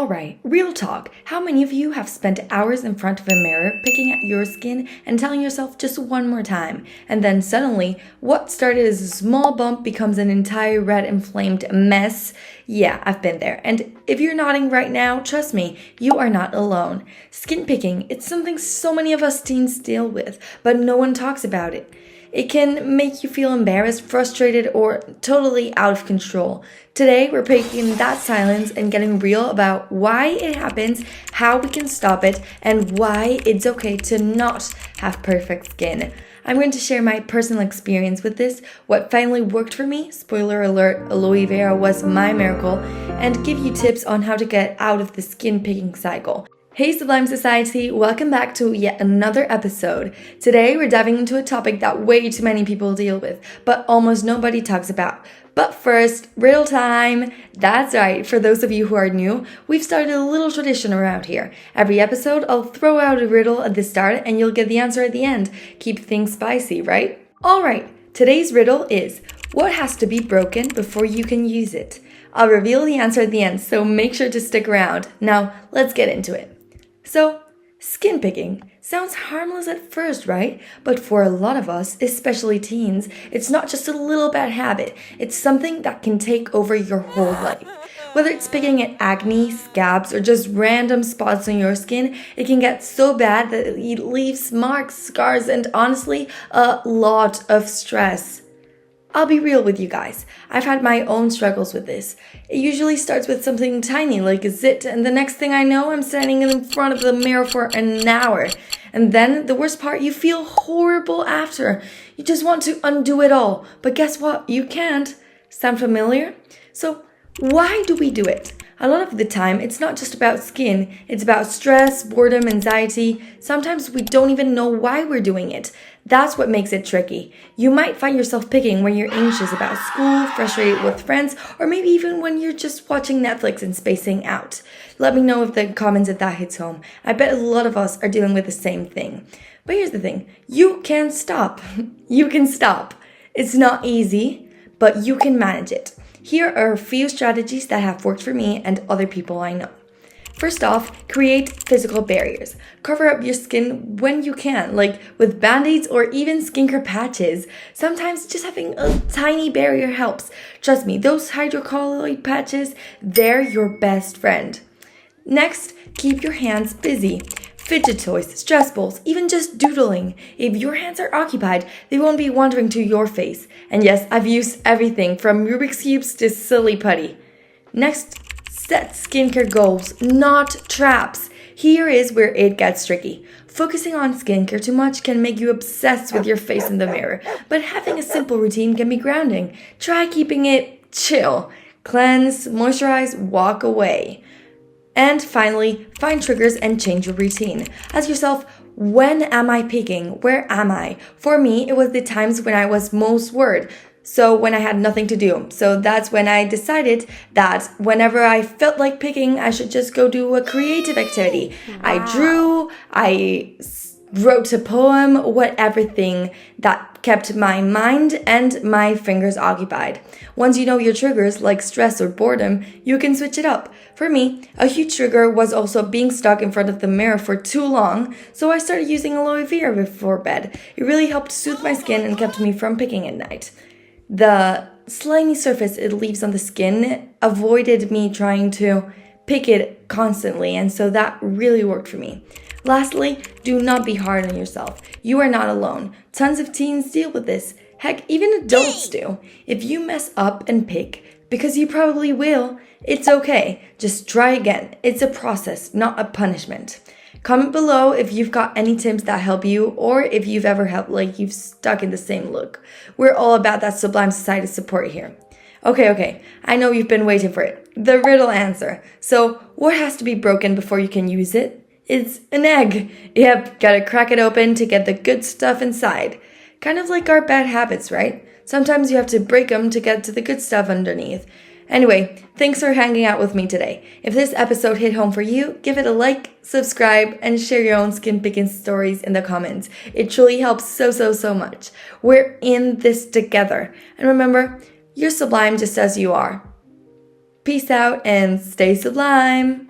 Alright, real talk. How many of you have spent hours in front of a mirror picking at your skin and telling yourself just one more time? And then suddenly, what started as a small bump becomes an entire red inflamed mess? Yeah, I've been there. And if you're nodding right now, trust me, you are not alone. Skin picking, it's something so many of us teens deal with, but no one talks about it. It can make you feel embarrassed, frustrated, or totally out of control. Today, we're breaking that silence and getting real about why it happens, how we can stop it, and why it's okay to not have perfect skin. I'm going to share my personal experience with this, what finally worked for me, spoiler alert, aloe vera was my miracle, and give you tips on how to get out of the skin picking cycle. Hey Sublime Society, welcome back to yet another episode. Today we're diving into a topic that way too many people deal with, but almost nobody talks about. But first, riddle time! That's right, for those of you who are new, we've started a little tradition around here. Every episode, I'll throw out a riddle at the start and you'll get the answer at the end. Keep things spicy, right? Alright, today's riddle is, what has to be broken before you can use it? I'll reveal the answer at the end, so make sure to stick around. Now, let's get into it. So, skin picking sounds harmless at first, right? But for a lot of us, especially teens, it's not just a little bad habit. It's something that can take over your whole life. Whether it's picking at acne, scabs, or just random spots on your skin, it can get so bad that it leaves marks, scars, and honestly, a lot of stress. I'll be real with you guys. I've had my own struggles with this. It usually starts with something tiny like a zit, and the next thing I know, I'm standing in front of the mirror for an hour. And then, the worst part, you feel horrible after. You just want to undo it all. But guess what? You can't. Sound familiar? So, why do we do it? A lot of the time, it's not just about skin. It's about stress, boredom, anxiety. Sometimes we don't even know why we're doing it. That's what makes it tricky. You might find yourself picking when you're anxious about school, frustrated with friends, or maybe even when you're just watching Netflix and spacing out. Let me know if the comments if that hits home. I bet a lot of us are dealing with the same thing. But here's the thing. You can stop. You can stop. It's not easy, but you can manage it. Here are a few strategies that have worked for me and other people I know. First off, create physical barriers. Cover up your skin when you can, like with band-aids or even skincare patches. Sometimes just having a tiny barrier helps. Trust me, those hydrocolloid patches, they're your best friend. Next, keep your hands busy. Fidget toys, stress balls, even just doodling. If your hands are occupied, they won't be wandering to your face. And yes, I've used everything from Rubik's Cubes to silly putty. Next, set skincare goals, not traps. Here is where it gets tricky. Focusing on skincare too much can make you obsessed with your face in the mirror, but having a simple routine can be grounding. Try keeping it chill. Cleanse, moisturize, walk away. And finally, find triggers and change your routine. Ask yourself, when am I picking? Where am I? For me, it was the times when I was most worried. So when I had nothing to do. So that's when I decided that whenever I felt like picking, I should just go do a creative activity. Wow. I drew, I wrote a poem, whatever thing that kept my mind and my fingers occupied. Once you know your triggers like stress or boredom, you can switch it up. For me, a huge trigger was also being stuck in front of the mirror for too long, so I started using aloe vera before bed. It really helped soothe my skin and kept me from picking at night. The slimy surface it leaves on the skin avoided me trying to pick it constantly, and so that really worked for me. Lastly, do not be hard on yourself. You are not alone. Tons of teens deal with this. Heck, even adults do. If you mess up and pick, because you probably will, it's okay. Just try again. It's a process, not a punishment. Comment below if you've got any tips that help you or if you've ever felt like you've stuck in the same look. We're all about that Sublime Society support here. Okay, I know you've been waiting for it. The riddle answer. So, what has to be broken before you can use it? It's an egg. Yep, gotta crack it open to get the good stuff inside. Kind of like our bad habits, right? Sometimes you have to break them to get to the good stuff underneath. Anyway, thanks for hanging out with me today. If this episode hit home for you, give it a like, subscribe, and share your own skin picking stories in the comments. It truly helps so much. We're in this together. And remember, you're sublime just as you are. Peace out and stay sublime.